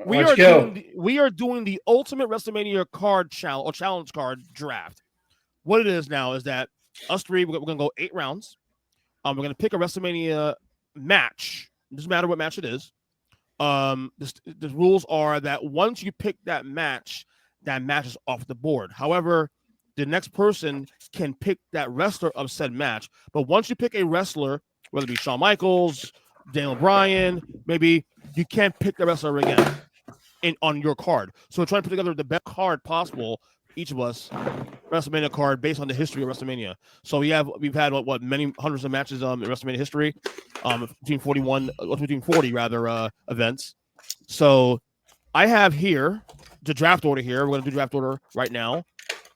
Let's go. We are doing the Ultimate WrestleMania card challenge card draft. What it is now is that us three, we're going to go 8 rounds. We're going to pick a WrestleMania match. It doesn't matter what match it is. The rules are that once you pick that match is off the board. However, the next person can pick that wrestler of said match. But once you pick a wrestler, whether it be Shawn Michaels, Daniel Bryan, maybe you can't pick the wrestler again on your card. So we're trying to put together the best card possible, each of us, WrestleMania card based on the history of WrestleMania. So we've had many hundreds of matches in WrestleMania history, between 40 events. So I have here the draft order here. We're going to do draft order right now.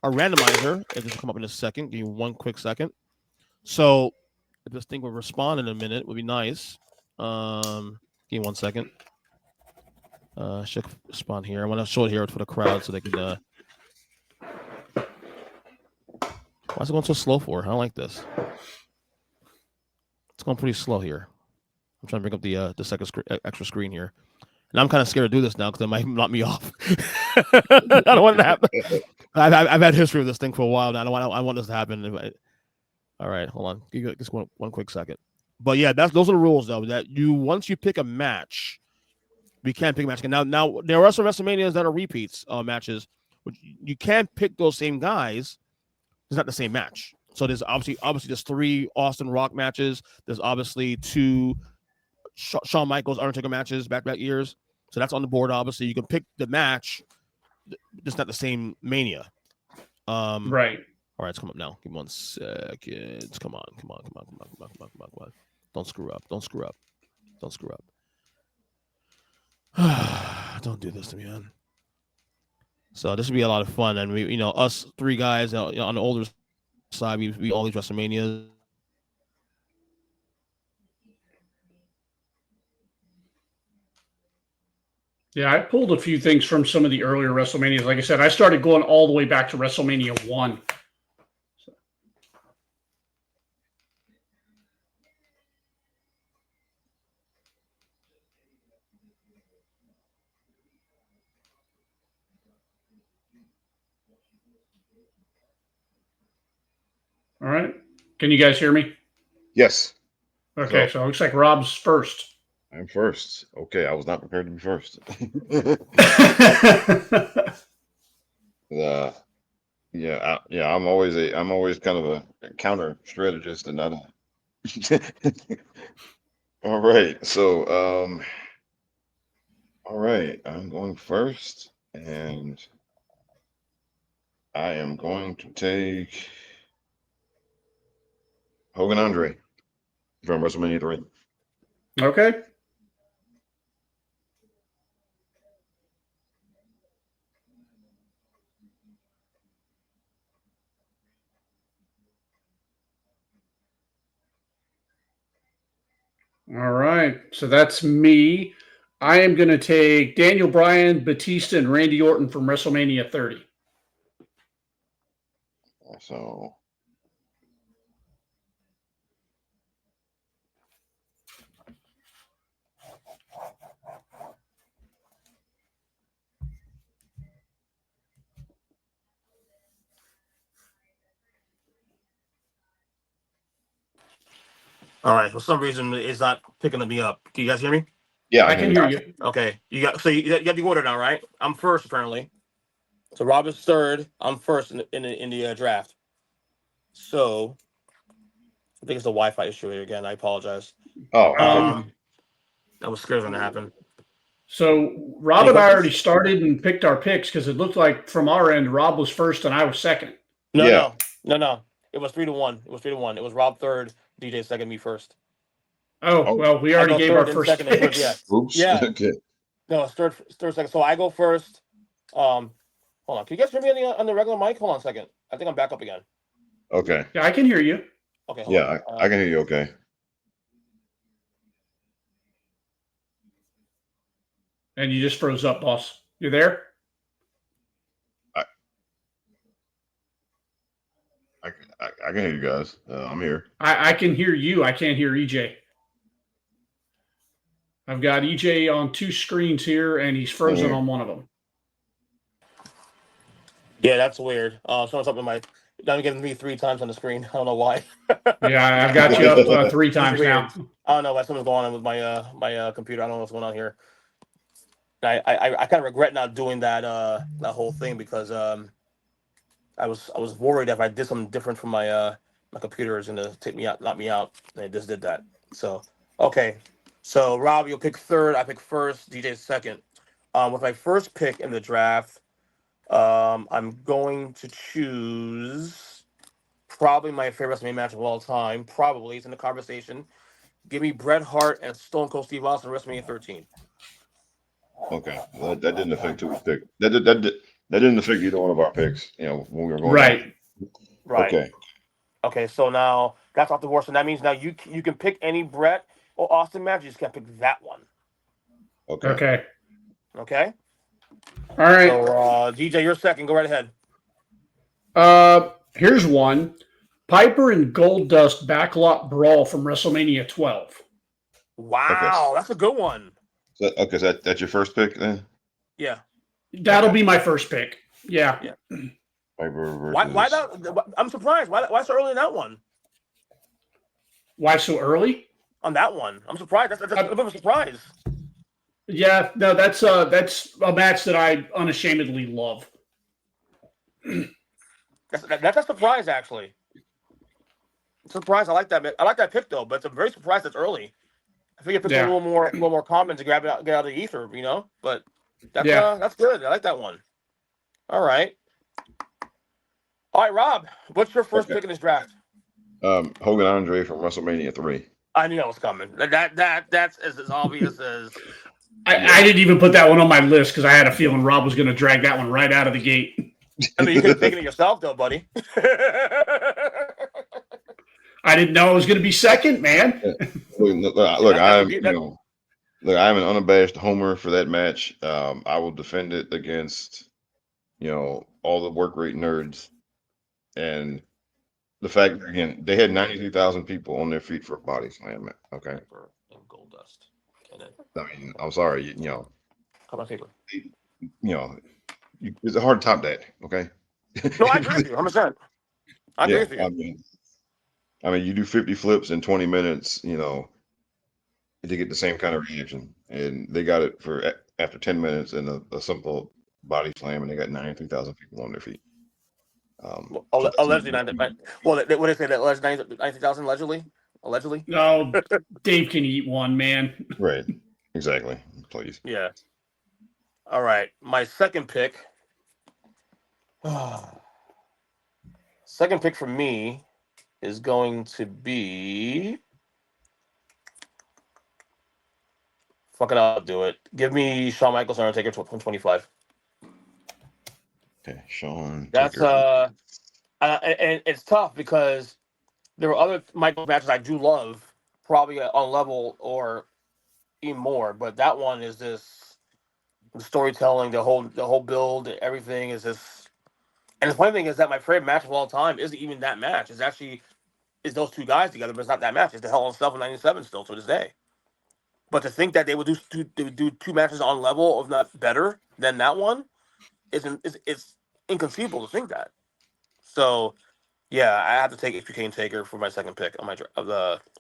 Our randomizer, if this will come up in a second, give you one quick second. So if this thing will respond in a minute, would be nice. Give me 1 second. Should respond here. I want to show it here for the crowd so they can. Why is it going so slow for? I don't like this. It's going pretty slow here. I'm trying to bring up the second extra screen here. And I'm kind of scared to do this now because it might knock me off. I don't want it to happen. I've had history with this thing for a while now. I want this to happen. All right, hold on. Give just one quick second. But yeah, those are the rules though. That once you pick a match, we can't pick a match again. Now there are some WrestleManias that are repeats matches. You can't pick those same guys. It's not the same match. So there's obviously there's 3 Austin Rock matches. There's obviously 2 Shawn Michaels Undertaker matches back years. So that's on the board. Obviously, you can pick the match. It's not the same Mania. Right. All right, it's come up now. Give me 1 second. Come on. Don't screw up. Don't screw up. Don't do this to me, man. So this would be a lot of fun, and we, us 3 guys on the older side, we all these WrestleManias. Yeah, I pulled a few things from some of the earlier WrestleManias. Like I said, I started going all the way back to WrestleMania 1. All right. Can you guys hear me? Yes. Okay, so it looks like Rob's first. I'm first. Okay, I was not prepared to be first. I'm always kind of a counter strategist and not a all right. So all right, I'm going first and I am going to take Hogan Andre from WrestleMania 3. Okay. All right. So that's me. I am going to take Daniel Bryan, Batista, and Randy Orton from WrestleMania 30. So All right. For some reason, it's not picking me up. Can you guys hear me? yeah, I can hear you. Okay. You got the order now, right? I'm first apparently. So Rob is third. I'm first in the draft. So I think it's a Wi-Fi issue here again. I apologize. Oh, I was scared it was gonna happen. So Rob and I already started and picked our picks because it looked like from our end, Rob was first and I was second. No. It was 3-1. It was Rob third, DJ second, me first. Oh, well, we already gave our first picks. Yeah. Oops. Yeah. Okay. No, it's third, second. So I go first. Hold on. Can you guys hear me on the regular mic? Hold on a second. I think I'm back up again. Okay. Yeah, I can hear you. Okay. Yeah, I can hear you. Okay. And you just froze up, boss. You there? I can hear you guys. I'm here. I can hear you. I can't hear EJ. I've got EJ on 2 screens here, and he's frozen on one of them. Yeah, that's weird. Something might not giving me 3 times on the screen. I don't know why. Yeah, I've got you up 3 times now. I don't know why something's going on with my computer. I don't know what's going on here. I kind of regret not doing that whole thing because I was worried if I did something different from my computer is gonna take me out, knock me out. And it just did that. So okay. So Rob, you'll pick third. I pick first. DJ second. With my first pick in the draft, I'm going to choose probably my favorite WrestleMania match of all time. Probably it's in the conversation. Give me Bret Hart and Stone Cold Steve Austin WrestleMania 13. Okay, well, that didn't affect who we picked. That didn't affect either one of our picks. When we were going. Right. Okay. Okay. So now that's off the board. So that means now you can pick any Bret or Austin match. You just can't pick that one. Okay. Okay. All right. So DJ, you're second. Go right ahead. Here's one: Piper and Goldust backlot brawl from WrestleMania 12. Wow, that's a good one. So that's your first pick then? Yeah. That'll be my first pick. Yeah. Why that? I'm surprised. Why so early in that one? Why so early? On that one, I'm surprised. That's a bit of a surprise. Yeah, no, that's a match that I unashamedly love. That's a surprise, actually. Surprise. I like that. I like that pick though, but it's a very surprise that's early. I think it puts a little more common to get out of the ether, But that's good. I like that one. All right, Rob. What's your first pick in this draft? Hogan Andre from WrestleMania 3. I knew that was coming. That's as obvious as. I didn't even put that one on my list because I had a feeling Rob was going to drag that one right out of the gate. I mean, you could have taken it yourself, though, buddy. I didn't know it was going to be second, man. Look, I'm an unabashed homer for that match. I will defend it against, all the work rate nerds, and the fact that, again, they had 93,000 people on their feet for a body slam. Okay. Goldust. I mean, I'm sorry, Come on, paper. It's hard to top that. Okay. No, I agree with you 100%. I agree with you. I mean, you do 50 flips in 20 minutes, to get the same kind of reaction, and they got it after 10 minutes in a simple body slam, and they got 93,000 people on their feet. Allegedly 90,000. Well, what did they say? That alleged 90,000 allegedly. Allegedly. No, Dave can eat one, man. Right. Exactly. Please. Yeah. All right. My second pick. Second pick for me is going to be. Fucking I'll do it. Give me Shawn Michaels Undertaker from 25. Okay, Shawn. That's and it's tough because there were other Michael matches I do love, probably on level or even more, but that one is this the storytelling, the whole build, everything is this. And the funny thing is that my favorite match of all time isn't even that match. It's actually those two guys together, but it's not that match. It's the Hell in a Cell in '97 still to this day. But to think that they would do two matches on level, if not better than that one, it's inconceivable to think that. So, yeah, I have to take HBK and Taker for my second pick on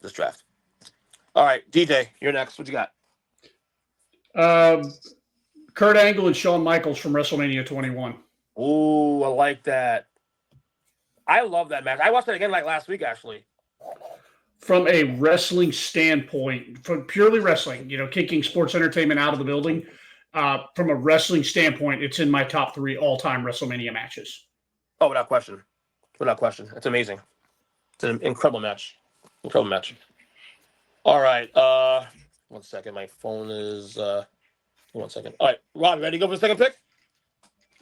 this draft. All right, DJ, you're next. What you got? Kurt Angle and Shawn Michaels from WrestleMania 21. Ooh, I like that. I love that match. I watched it again last week, actually. From a wrestling standpoint, from purely wrestling, kicking sports entertainment out of the building, from a wrestling standpoint, it's in my top 3 all-time WrestleMania matches. Oh, without question. Without question. It's amazing. It's an incredible match. Incredible match. All right. 1 second. My phone is 1 second. All right, Rob, ready to go for the second pick?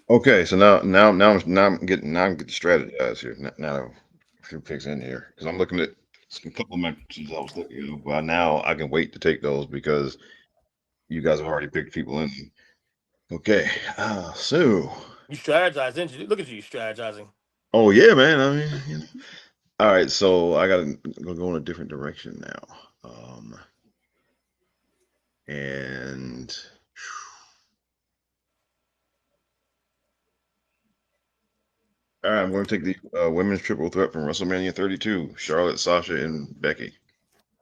Okay, so now I'm getting to strategize here. Now a few picks in here because I'm looking at a couple of matches I was looking at. Well, now I can wait to take those because you guys have already picked people in. Okay, so you strategized, didn't you? Look at you strategizing. Oh yeah, man. I mean, all right. So I gotta go in a different direction now. And all right, I'm going to take the women's triple threat from WrestleMania 32: Charlotte, Sasha, and Becky.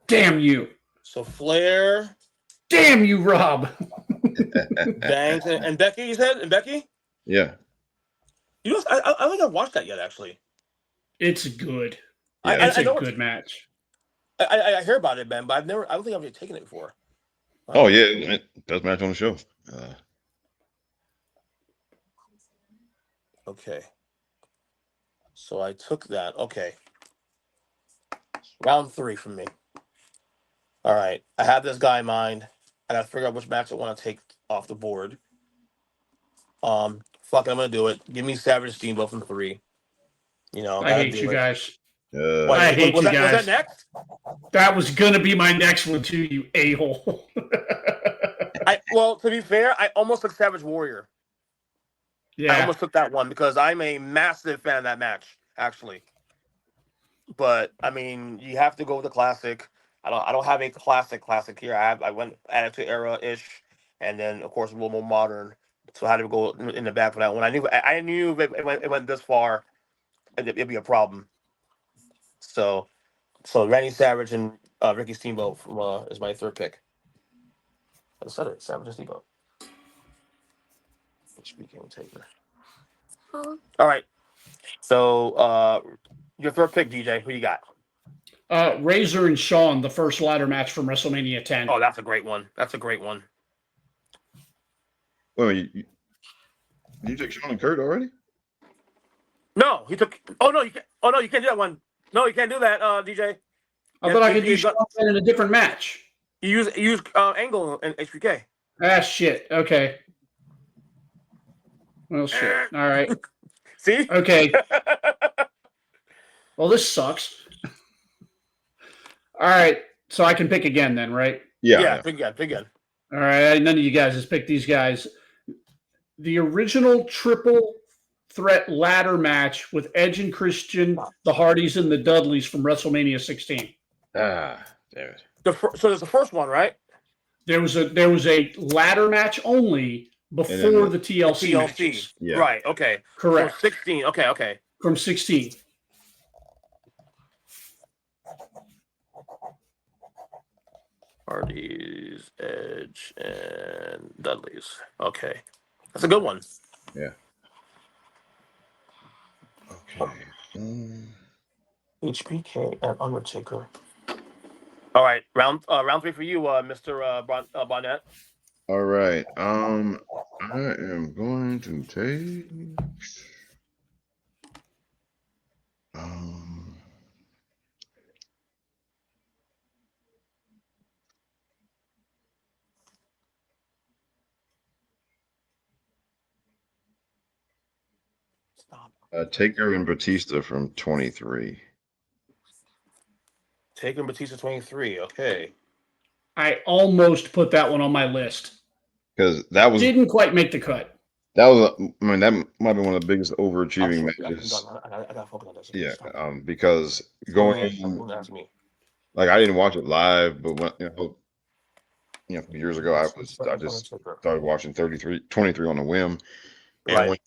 Damn you. So Flair, Damn you, Rob. Banks, and Becky. You said and Becky. Yeah. You know, I don't think I've watched that yet. Actually, It's good. Yeah. It's I a know good match. I hear about it, Ben, but I don't think I've taken it before. Oh yeah, best match on the show. Okay. So I took that. Okay. Round 3 for me. All right. I have this guy in mind. I gotta figure out which match I want to take off the board. Fuck it, I'm gonna do it. Give me Savage Steamboat from 3. You know, I gotta hate do you it. guys. Uh, I hate was you that, was guys. that next? That was gonna be my next one too, you a-hole. Well, to be fair, I almost took Savage Warrior. I Yeah. almost took that one because I'm a massive fan of that match, actually. But I mean, you have to go with the classic. I don't have a classic here. I went Attitude Era ish, and then of course a little more modern. So I had to go in the back for that one. I knew if it went this far, it'd be a problem. So Randy Savage and Ricky Steamboat from, is my 3rd pick. I said it, Savage and Steamboat. Speaking Taker. All right. So your 3rd pick, DJ. Who you got? Razor and Shawn, the first ladder match from WrestleMania 10. Oh, that's a great one. That's a great one. well, you took Sean and Kurt already? No, he took. Oh no, you can't. Oh no, you can't do that one. No, you can't do that, DJ. I thought I could use Shawn in a different match. You use Angle and HBK. Ah, shit. Okay. Well, shit. All right. See? Okay. Well, this sucks. All right. So I can pick again then, right? Yeah, pick again. All right. None of you guys has picked these guys. The original triple threat ladder match with Edge and Christian, the Hardys, and the Dudleys from WrestleMania 16. Ah, damn it. So there's the first one, right? There was a ladder match only before the TLC matches. Yeah. Right. Okay. Correct. So 16. Okay. From 16. Hardys, Edge, and Dudleys. Okay, that's a good one. Yeah. Okay. HBK and Undertaker. All right, round 3 for you, Mr. Bonnet. All right. I am going to take. Stop. Taker and Batista from 23. Taker and Batista 23. Okay. I almost put that one on my list. Because that was Didn't quite make the cut. that might have been one of the biggest overachieving matches. I gotta focus on this. Yeah. Because going like I didn't watch it live, but when years ago I just started watching 23 on a whim. And Right.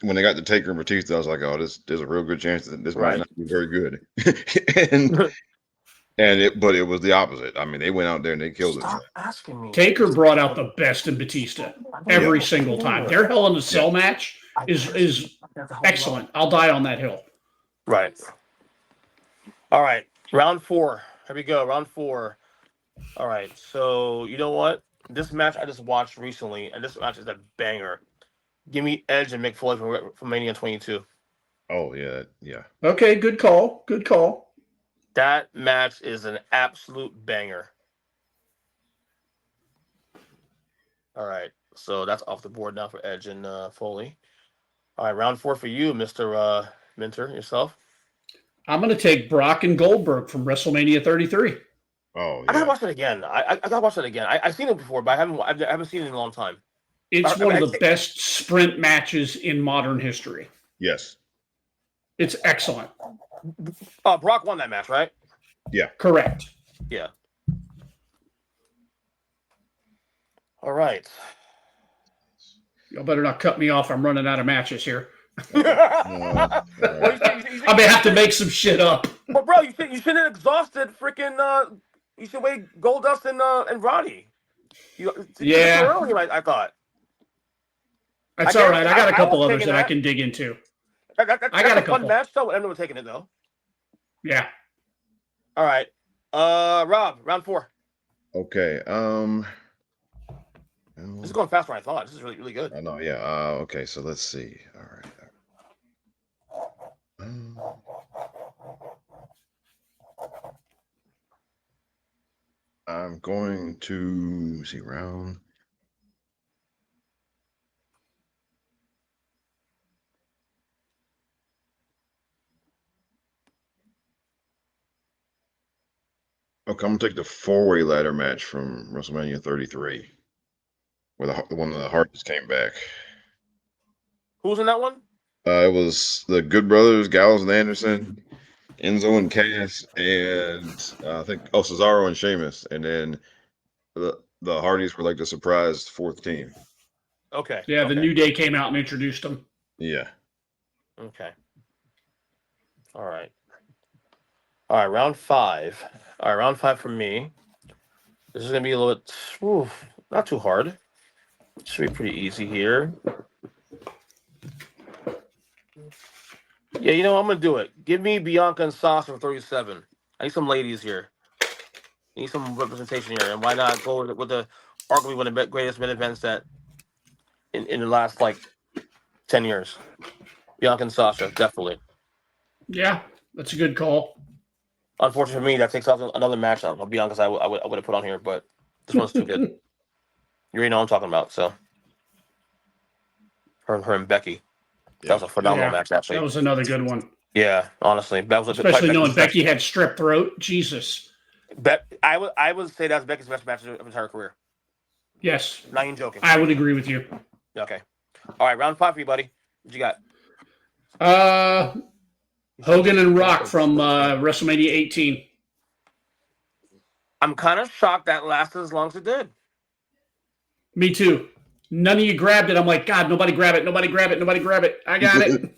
when they got the Taker and Batista, I was like, oh, there's a real good chance that this Right. might not be very good. But it was the opposite. I mean, they went out there and they killed Stop it. asking me. Taker brought out the best in Batista every single time. Their Hell in a Cell match is excellent. I'll die on that hill. Right. All right. Round 4. Here we go. Round 4. All right. So you know what? This match I just watched recently, and this match is a banger. Give me Edge and Mick Foley from Mania 22. Oh yeah. Okay, good call. Good call. That match is an absolute banger. All right. So that's off the board now for Edge and Foley. All right. Round 4 for you, Mr. Minter, yourself. I'm going to take Brock and Goldberg from WrestleMania 33. Oh yeah. I gotta watch it again. I gotta watch it again. I've seen it before, but I haven't seen it in a long time. It's one of the best sprint matches in modern history. Yes. It's excellent. Brock won that match, right? Yeah. Correct. Yeah. All right. Y'all better not cut me off. I'm running out of matches here. All Well, right. I may have to make some shit up. Well, bro, you shouldn't have exhausted freaking. You should wait Goldust and Ronnie. It's too Yeah, early. I thought. that's I all guarantee right. I got a I couple was others taking that I that. can dig into. That's got a a fun couple. match, though. Everyone was taking it though. Yeah. All right. Rob, round 4. Okay. This is going faster than I thought. This is really, really good. I know. Yeah. Okay. So let's see. All right. I'm going to see round. Okay, I'm gonna take the 4-way ladder match from WrestleMania 33, where the one of the Hardys came back. Who's in that one? It was the Good Brothers, Gallows and Anderson, Enzo and Cass, and I think Cesaro and Sheamus, and then the Hardys were like the surprise 4th team. Okay. Yeah, the okay. New Day came out and introduced them. Yeah. Okay. All right. All right. Round 5. All right. Round 5 for me. This is gonna be a little bit, not too hard. Should be pretty easy here. Yeah, you know, I'm gonna do it. Give me Bianca and Sasha for 37. I need some ladies here. I need some representation here, and why not go with the arguably one of the greatest main events that in the last like 10 years. Bianca and Sasha, definitely. Yeah, that's a good call. Unfortunately for me, that takes off another match of Bianca's I would have put on here, but this one's too good. You already know what I'm talking about, so her and Becky. That was a phenomenal match, actually. That was another good one. Yeah, honestly, that was especially knowing Becky's Becky had strep throat. Jesus. I would say that's Becky's best match of her entire career. Yes. Not even joking. I would agree with you. Okay. All right, round 5 for you, buddy. What you got? Hogan and Rock from WrestleMania 18. I'm kind of shocked that lasted as long as it did. Me too. None of you grabbed it. I'm like, God, nobody grab it. Nobody grab it. Nobody grab it. I got it.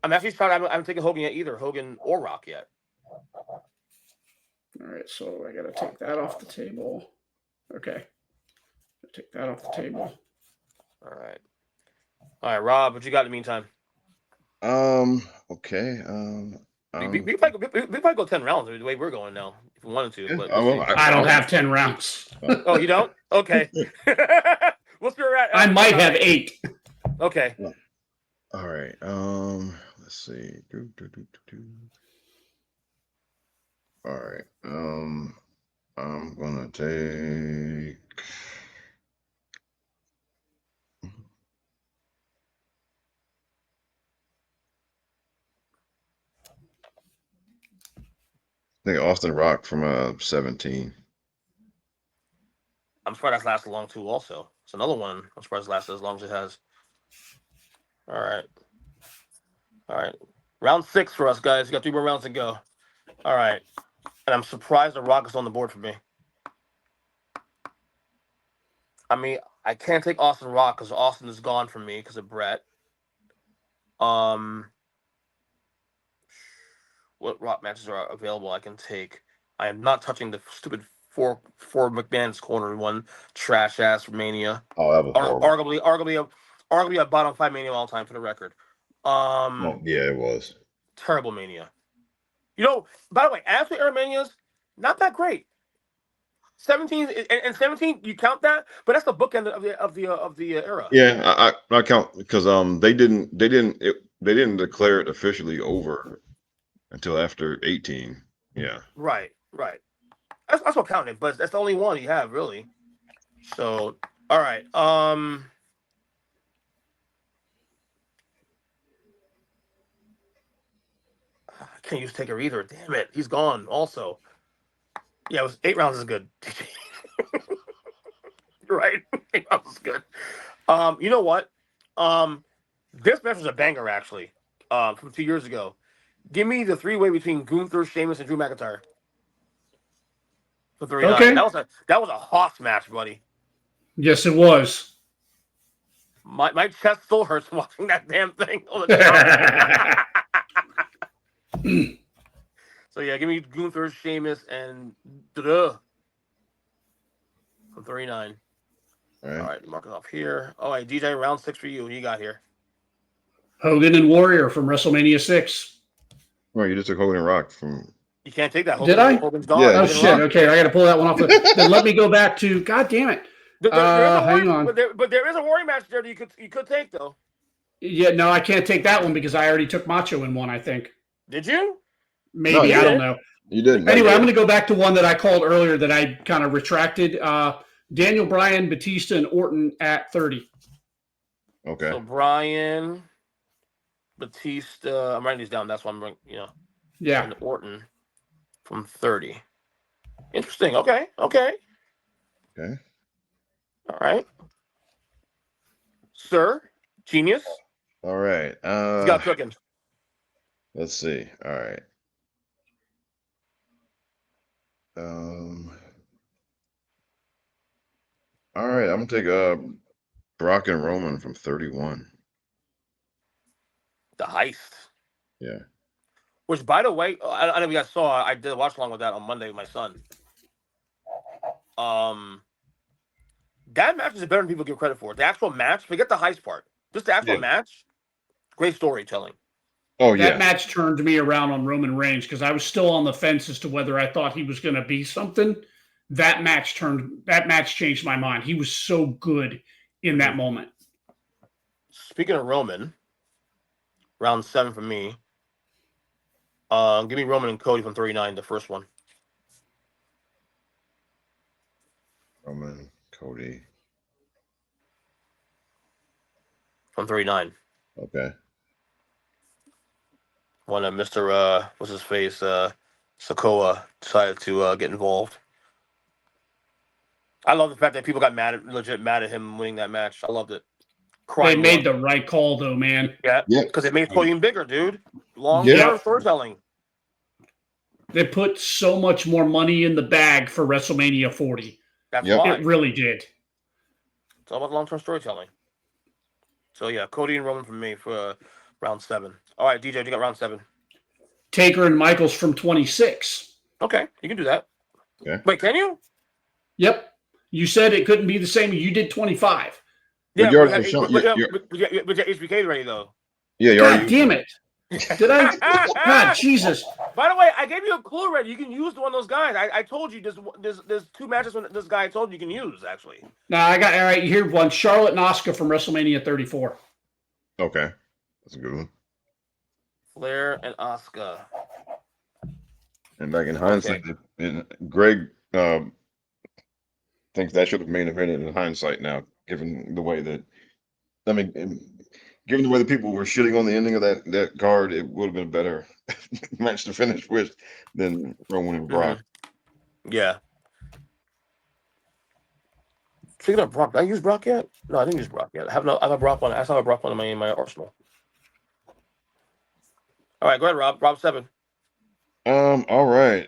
I'm actually shocked I haven't taken Hogan yet either. Hogan or Rock yet. All right, so I got to take that off the table. Okay. Take that off the table. All right, Rob, what you got in the meantime? Okay. We probably go 10 rounds the way we're going now, if we wanted to. Yeah, But I don't have 10 rounds. Oh, you don't? Okay. What's your I might have 8. Okay. All right. Let's see. All right. I'm gonna take. I think Austin Rock from 17. I'm surprised that's lasted long too. Also, it's another one. I'm surprised it lasted as long as it has. All right. Round 6 for us, guys. We got 3 more rounds to go. All right, and I'm surprised the Rock is on the board for me. I mean, I can't take Austin Rock because Austin is gone from me because of Brett. What Rock matches are available I can take? I am not touching the stupid four McMahon's corner one trash ass Mania. Oh, that was horrible. Arguably a bottom 5 Mania of all time for the record. Oh, yeah, it was Terrible Mania. You know, by the way, after Era Manias, not that great. 17 and 17, you count that, but that's the bookend of the era. Yeah, I count because they didn't declare it officially over until after 18. Yeah. Right. That's what counted, but that's the only one you have really. So, all right. I can't use Taker either. Damn it, he's gone. Also, yeah, it was 8 rounds is good. You're right, 8 rounds is good. You know what? This match was a banger actually. From 2 years ago. Give me the 3-way between Gunther, Sheamus, and Drew McIntyre. For 39. Okay. That was a Hawks match, buddy. Yes, it was. My chest still hurts watching that damn thing all the time. So yeah, give me Gunther, Sheamus, and from 39. All All right. right, mark it off here. All right, DJ, round 6 for you. What do you got here? Hogan and Warrior from WrestleMania 6. Well, you just took Hogan and Rock from. You can't take that. Did I? Hogan's gone. Yeah. Oh, Hogan shit. Rock. Okay, I got to pull that one off. Then let me go back to, God damn it. There is a Hang Warrior, on. but there is a Warrior match there that you could take though. Yeah, no, I can't take that one because I already took Macho in one, I think. Did you? Maybe, No, you I don't didn't. know. You didn't. Anyway, I'm going to go back to one that I called earlier that I kind of retracted. Daniel Bryan, Batista, and Orton at 30. Okay. So Bryan, Batista. I'm writing these down. That's why I'm Yeah. and Orton from 30. Interesting. Okay. Okay. Okay. All right. Sir, genius. All right. He's got cooking. Let's see. All right. Um. All right. I'm gonna take Brock and Roman from 31. The heist. Yeah. Which, by the way, I don't know if you guys saw. I did a watch along with that on Monday with my son. That match is better than people give credit for. The actual match, forget the heist part. Just the actual match, great storytelling. Oh yeah. That match turned me around on Roman Reigns because I was still on the fence as to whether I thought he was going to be something. That match changed my mind. He was so good in that moment. Speaking of Roman, round 7 for me. Give me Roman and Cody from 39, the first one. Roman, Cody. From 39. Okay. When Mr. What's his face? Sokoa decided to get involved. I love the fact that people got legit mad at him winning that match. I loved it. They made the right call, though, man. Yeah, Yeah. because it made Cody bigger, dude. Long Yeah. term storytelling. They put so much more money in the bag for WrestleMania 40. That's Yep. why. It really did. It's all about long term storytelling. So yeah, Cody and Roman from me for round 7. All right, DJ, you got round 7. Taker and Michaels from 26. Okay, you can do that. Okay. Wait, can you? Yep. You said it couldn't be the same. You did 25. But you already shown- but you- you got HBK ready though. Yeah. You God already. damn it. Did I? God, Jesus. By the way, I gave you a clue already. You can use one of those guys. I told you there's 2 matches when this guy told you can use actually. Now, I got, all right, here's one. Charlotte and Asuka from WrestleMania 34. Okay. That's a good one. Flair and Asuka. And back in hindsight, Greg thinks that should have main evented in hindsight now, given the way that, given the way that people were shitting on the ending of that card, it would have been a better match to finish with than Roman and Brock. Yeah. Speaking of Brock, did I use Brock yet? No, I didn't use Brock yet. I have Brock one. I still have Brock one in my arsenal. All right, go ahead, Rob. Rob 7. All right.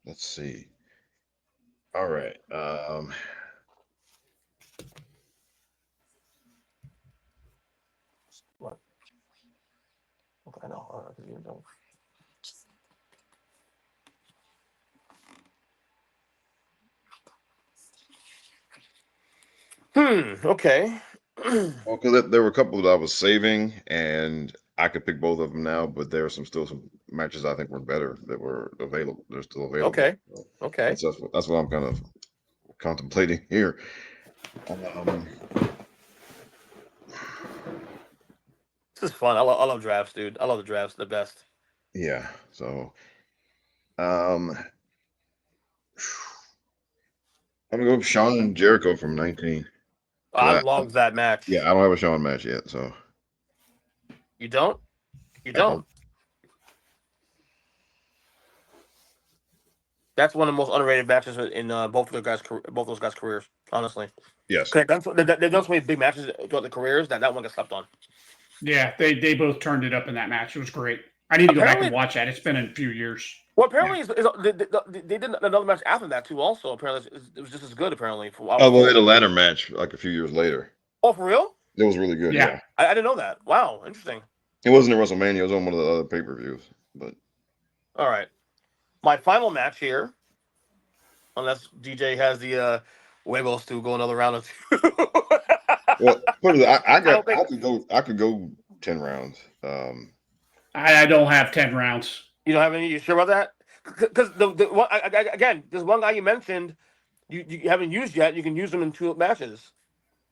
Let's see. All right. What? Okay, no. Okay. Well, because there were a couple that I was saving, and I could pick both of them now, but there are still some matches I think were better that were available. They're still available. Okay. So Okay. that's what I'm kind of contemplating here. This is fun. I love drafts, dude. I love the drafts. The best. Yeah. So, I'm gonna go with Shawn and Jericho from 19. I love that match. Yeah, I don't have a Shawn match yet, so. You don't? You don't? That's one of the most underrated matches in both those guys' careers. Honestly, Yes. they've done so many big matches throughout their careers that one gets slept on. Yeah, they both turned it up in that match. It was great. I need to go back and watch that. It's been a few years. Well, apparently they did another match after that too. Also, apparently it was just as good. Apparently, for Oh, well, they had a ladder match like a few years later. Oh, for real? It was really good. Yeah. Yeah. I didn't know that. Wow, interesting. It wasn't a WrestleMania. It was on one of the other pay-per-views. But All right, my final match here, unless DJ has the huevos to go another round or two. well, put it. don't think- I could go 10 rounds. I don't have 10 rounds. You don't have any? You sure about that? Because the one, again, there's one guy you mentioned you haven't used yet. You can use them in 2 matches.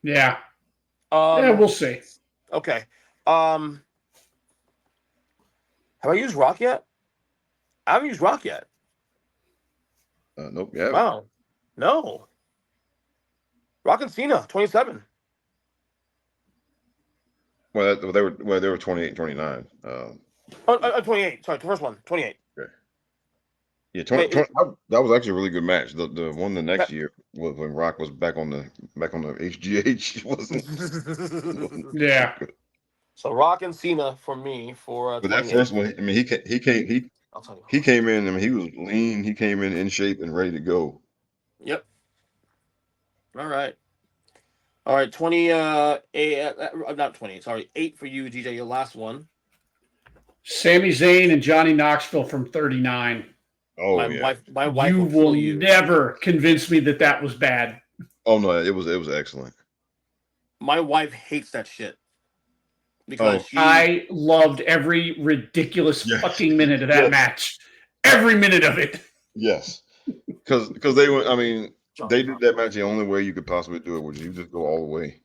Yeah. Yeah, we'll see. Okay. Have I used Rock yet? I haven't used Rock yet. Nope. Yeah. Wow. No. Rock and Cena, 27. Well, they were 28 and 29. 28. Sorry, the first one, 28. Yeah, that was actually a really good match. The one the next year was when Rock was back on the HGH. wasn't Yeah. good. So Rock and Cena for me for. But that first one, I mean, I'll tell you. he came in. I mean, he was lean. He came in shape and ready to go. Yep. All right. 20. Not 20. Sorry, 8 for you, DJ. Your last one. Sami Zayn and Johnny Knoxville from 39. Oh my yeah. wife You will never convince me that was bad. Oh no, it was excellent. My wife hates that shit because I loved every ridiculous fucking minute of that match. Every minute of it. Yes, because they were. I mean, they did that match the only way you could possibly do it, which you just go all the way.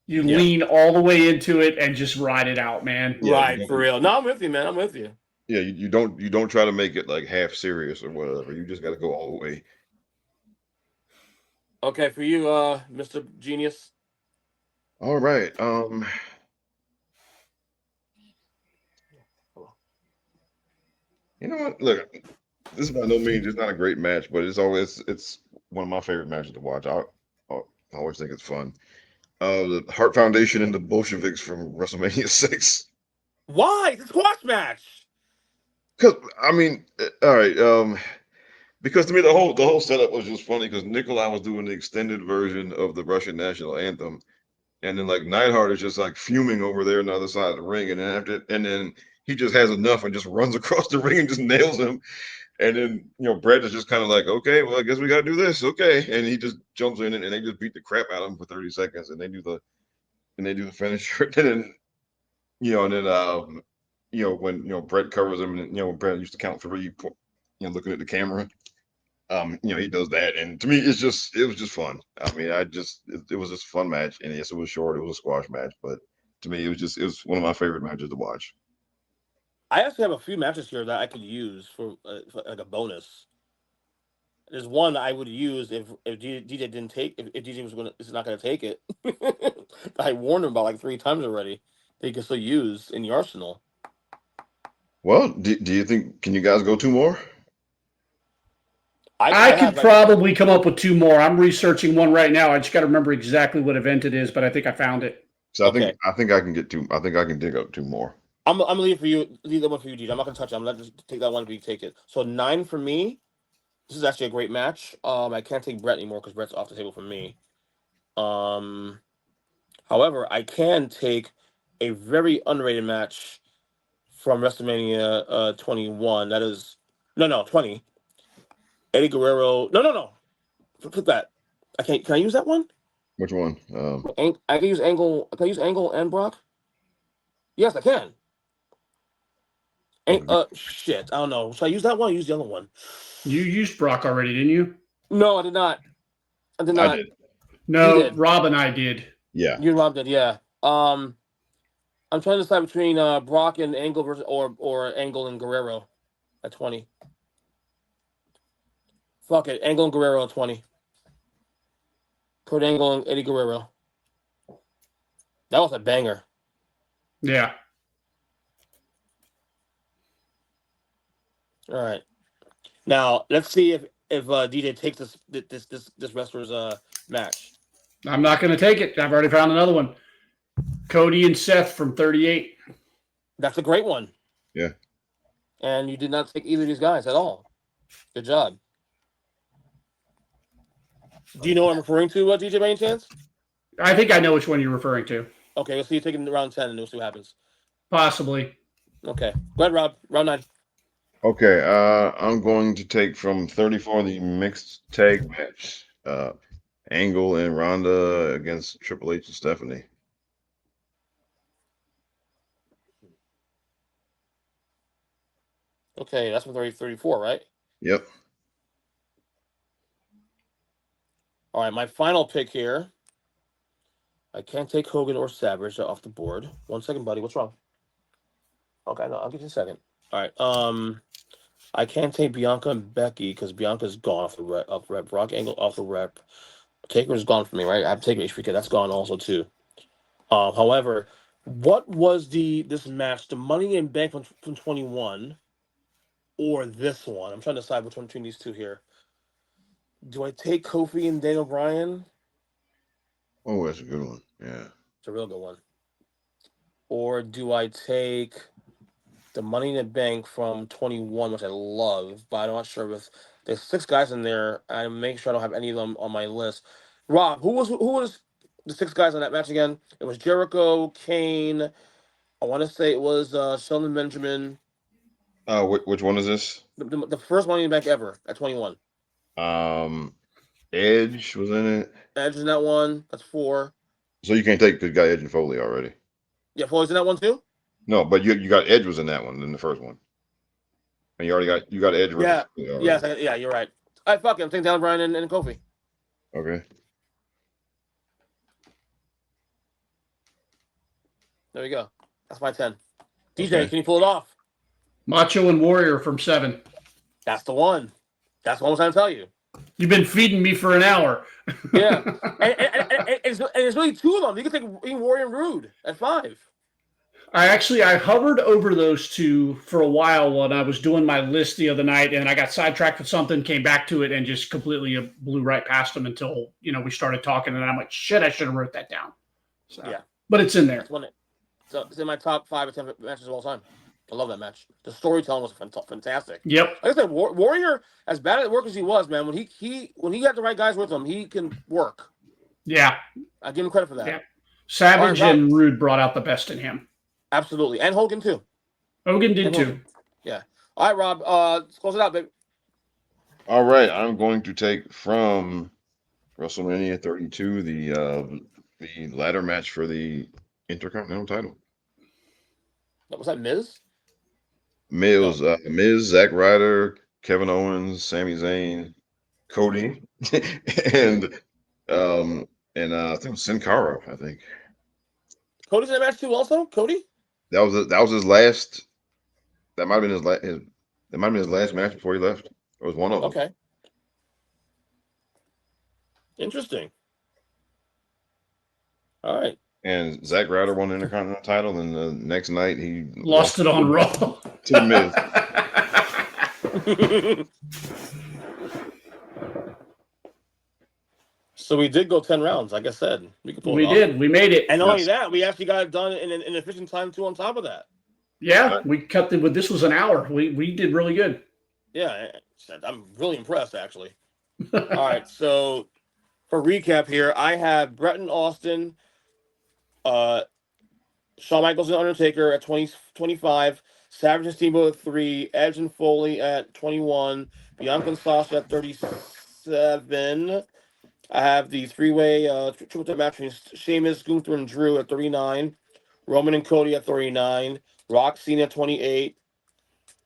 You lean all the way into it and just ride it out, man. Yeah, right, for real. No, I'm with you, man. I'm with you. Yeah, you don't try to make it like half serious or whatever. You just got to go all the way. Okay, for you, Mr. Genius. All right. You know what? Look, this is by no means it's not a great match, but it's one of my favorite matches to watch. I always think it's fun. The Hart Foundation and the Bolsheviks from WrestleMania 6. Why? It's a squash match. Because I mean, all right. Because to me the whole setup was just funny because Nikolai was doing the extended version of the Russian national anthem, and then like Neidhart is just like fuming over there on the other side of the ring, and then he just has enough and just runs across the ring and just nails him. And then Brett is just kind of like, okay, well I guess we got to do this, okay, and he just jumps in and they just beat the crap out of him for 30 seconds, and they do the finisher, and then when Brett covers him, and when Brett used to count 3, looking at the camera. He does that, and to me, it was just fun. I mean, it was just a fun match, and yes, it was short. It was a squash match, but to me, it was one of my favorite matches to watch. I actually have a few matches here that I could use for like a bonus. There's one I would use if DJ didn't take if DJ is not going to take it. I warned him about like 3 times already. That he can still use in the arsenal. Well, do you think can you guys go 2 more? I could probably come up with 2 more. I'm researching one right now. I just got to remember exactly what event it is, but I think I found it. So I think I can get 2. I think I can dig up 2 more. I'm gonna leave that one for you, DJ. I'm not gonna touch it. I'm not just take that one if you take it. So 9 for me. This is actually a great match. I can't take Brett anymore because Brett's off the table for me. However, I can take a very underrated match from WrestleMania 21. That is 20. Eddie Guerrero. No. Flip that. I can't. Can I use that one? Which one? I can use Angle. Can I use Angle and Brock? Yes, I can. Shit. I don't know. Should I use that one or use the other one? You used Brock already, didn't you? No, I did not. I did not. I did. No, did. Rob and I did. Yeah. You and Rob did, yeah. I'm trying to decide between Brock and Angle versus or Angle and Guerrero at 20. Fuck it. Angle and Guerrero at 20. Kurt Angle and Eddie Guerrero. That was a banger. Yeah. All right. Now let's see if DJ takes this wrestler's match. I'm not going to take it. I've already found another one. Cody and Seth from 38. That's a great one. Yeah. And you did not take either of these guys at all. Good job. Do you know what I'm referring to, DJ, by any chance? I think I know which one you're referring to. Okay, we'll see you taking round 10 and we'll see what happens. Possibly. Okay. Go ahead, Rob. Round 9. Okay, I'm going to take from 34 the mixed tag match. Angle and Ronda against Triple H and Stephanie. Okay, that's from 34, right? Yep. All right, my final pick here. I can't take Hogan or Savage off the board. 1 second, buddy. What's wrong? Okay, no, I'll give you a second. All right. I can't take Bianca and Becky because Bianca's gone off the rep. Rock Angle off the rep. Taker's gone for me, right? I have to take HBK. That's gone also too. However, what was this match? The Money in Bank from 21 or this one? I'm trying to decide which one between these two here. Do I take Kofi and Daniel Bryan? Oh, that's a good one. Yeah. It's a real good one. Or do I take the Money in the Bank from 21, which I love, but I'm not sure if there's 6 guys in there. I make sure I don't have any of them on my list. Rob, who was the 6 guys on that match again? It was Jericho, Kane. I want to say it was Sheldon Benjamin. Which one is this? The first Money in the Bank ever at 21. Edge was in it. Edge is in that one. That's 4. So you can't take the guy Edge and Foley already. Yeah, Foley's in that one too. No, but you got Edge was in that one in the first one, and you got Edge. Yeah. Yes. Yeah, you're right. All right, fuck it. I'm taking Daniel Bryan and Kofi. Okay. There you go. That's my 10. DJ, Okay. can you pull it off? Macho and Warrior from 7. That's the one. That's what I was trying to tell you. You've been feeding me for an hour. Yeah. and it's really 2 of them. You can take Warrior and Rude at 5. I hovered over those 2 for a while when I was doing my list the other night, and I got sidetracked with something, came back to it, and just completely blew right past them until we started talking, and I'm like, shit, I should have wrote that down. So, Yeah. But it's in there. It's in my top 5 or 10 matches of all time. I love that match. The storytelling was fantastic. Yep. Like I said, Warrior, as bad at work as he was, man, when he got the right guys with him, he can work. Yeah. I give him credit for that. Yeah. Savage Right, and Rude brought out the best in him. Absolutely. And Hogan, too. Hogan did too. Yeah. All right, Rob. Let's close it out, baby. All right, I'm going to take from WrestleMania 32 the ladder match for the Intercontinental title. Was that Miz? Miz, Zack Ryder, Kevin Owens, Sami Zayn, Cody, and I think it was Sin Cara. I think Cody's in that match too. Also, Cody. that was his last. That might have been his last match before he left. It was one of them. Okay. Interesting. All right. And Zack Ryder won the Intercontinental title, and the next night he Lost it on Raw. to the Miz. So we did go 10 rounds, like I said. We could pull it off. did. We made it. And not only that, we actually got it done in an efficient time too. On top of that, Yeah, we cut it with this was an hour. We did really good. yeah, I'm really impressed actually. All right, so for recap here, I have Bret and Austin, Shawn Michaels and Undertaker at 25, Savage and Steamboat at 3, Edge and Foley at 21, Bianca and Sasha at 37. I have the 3-way triple threat match between Sheamus, Gunther, and Drew at 39, Roman and Cody at 39, Rock Cena at 28,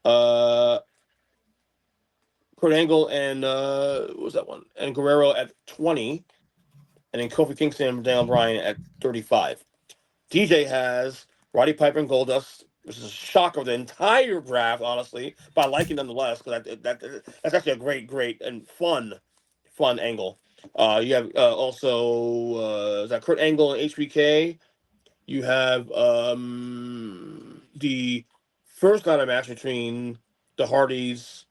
Kurt Angle and what was that one? And Guerrero at 20, and then Kofi Kingston and Daniel Bryan at 35. DJ has Roddy Piper and Goldust, which is a shocker of the entire draft, honestly, but I like it nonetheless because that's actually a great and fun angle. You have also is that Kurt Angle and HBK. You have the first ladder match between the Hardys.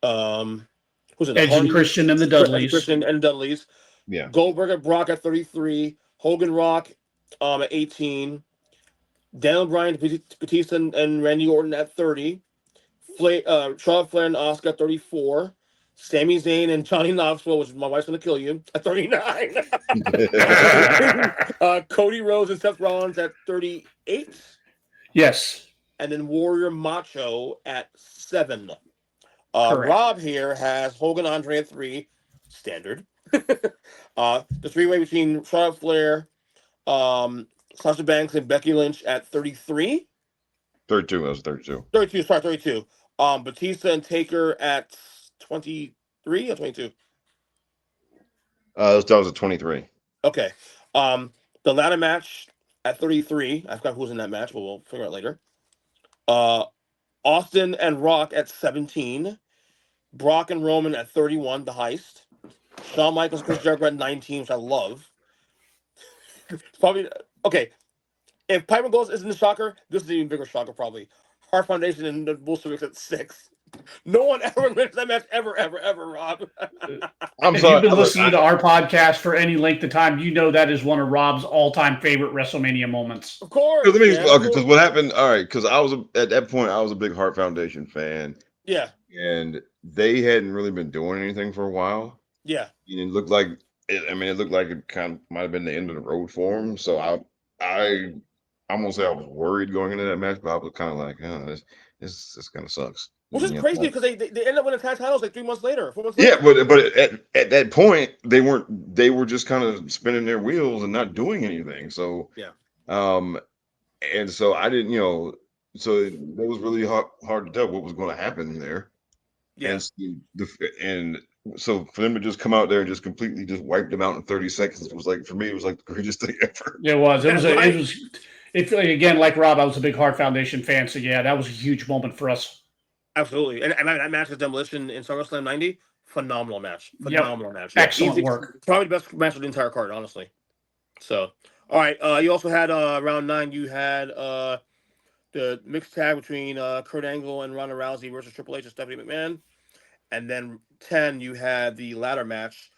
Who's it? Edge and Christian and the Dudleys. Christian and Dudleys. Yeah. Goldberg and Brock at 33. Hogan Rock at 18. Daniel Bryan, Batista, and Randy Orton at 30. Charlotte Flair and Oscar at 34. Sami Zayn and Johnny Knoxville, which my wife's gonna kill you, at 39. Cody Rhodes and Seth Rollins at 38. Yes. And then Warrior Macho at 7. Correct. Rob here has Hogan Andre at 3. Standard. The three-way between Charlotte Flair, Sasha Banks, and Becky Lynch at 33. 32. That was 32. 32, sorry, 32. Batista and Taker at 23 or 22? That was a 23. Okay. The ladder match at 33. I forgot who was in that match, but we'll figure out later. Austin and Rock at 17. Brock and Roman at 31, the heist. Shawn Michaels and Chris Jericho at 19, which I love. Probably, okay. If Piper goes isn't the shocker, this is an even bigger shocker, probably. Hart Foundation and the Bolsheviks at 6. No one ever wins that match ever, Rob. I'm If sorry. you've been listening to our podcast for any length of time, you know that is one of Rob's all-time favorite WrestleMania moments. Of course. Because what happened? All right, because I was at that point, I was a big Hart Foundation fan. Yeah. And they hadn't really been doing anything for a while. Yeah. And it looked like it kind of might have been the end of the road for them. So I'm gonna say I was worried going into that match, but I was kind of like, oh, this kind of sucks. Which is crazy because they ended up winning tag titles like 3 months later, 4 months Yeah, later. but at that point they were just kind of spinning their wheels and not doing anything. So yeah. And so I didn't, so it was really hard to tell what was going to happen there. Yeah. And so for them to just come out there and just completely just wipe them out in 30 seconds, it was like, for me, it was like the greatest thing ever. It was. Again, like Rob, I was a big Hart Foundation fan, so yeah, that was a huge moment for us. Absolutely. And that match with Demolition in SummerSlam 90, phenomenal match. Phenomenal match. Excellent work. Probably the best match of the entire card, honestly. So, all right. You also had round 9, you had the mixed tag between Kurt Angle and Ronda Rousey versus Triple H and Stephanie McMahon. And then 10, you had the ladder match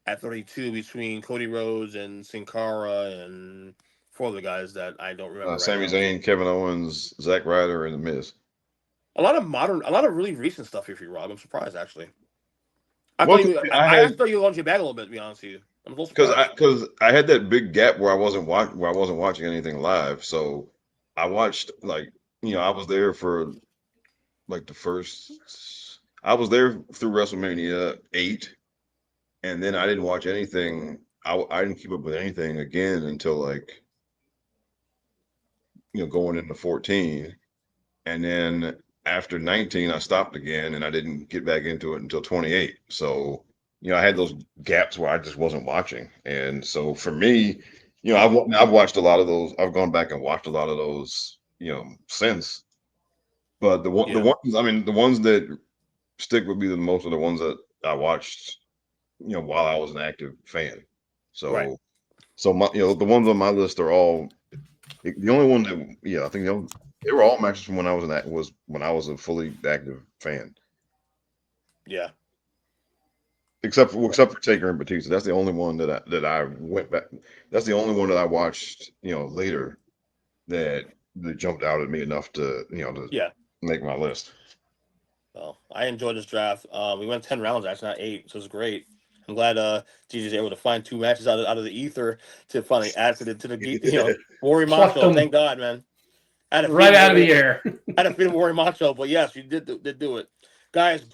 at 32 between Cody Rhodes and Sin Cara and 4 other guys that I don't remember. Sami Zayn, Kevin Owens, Zack Ryder, and The Miz. A lot of really recent stuff here for you, Rob. I'm surprised, actually. I thought you launched your bag a little bit, to be honest with you. I'm a little surprised. Because I had that big gap where I wasn't watching anything live. So I watched, I was there for the first. I was there through WrestleMania 8, and then I didn't watch anything. I didn't keep up with anything again until going into 14, and then after 19, I stopped again, and I didn't get back into it until 28. So, I had those gaps where I just wasn't watching. And so for me, I've watched a lot of those. I've gone back and watched a lot of those, since. But the ones that stick with me the most are the ones that I watched, while I was an active fan. So, right. So the ones on my list are all, the only one that, I think they were all matches from when I was a fully active fan. Yeah. Except for Taker and Batista. That's the only one that I went back. That's the only one that I watched, later that jumped out at me enough to make my list. Well, I enjoyed this draft. We went 10 rounds, actually, not 8, so it's great. I'm glad GJ's able to find 2 matches out of the ether to finally add to the Warrior Macho. Thank God, man. Right out of the air. I had a feeling Warrior Macho, but yes, you did do it. Guys,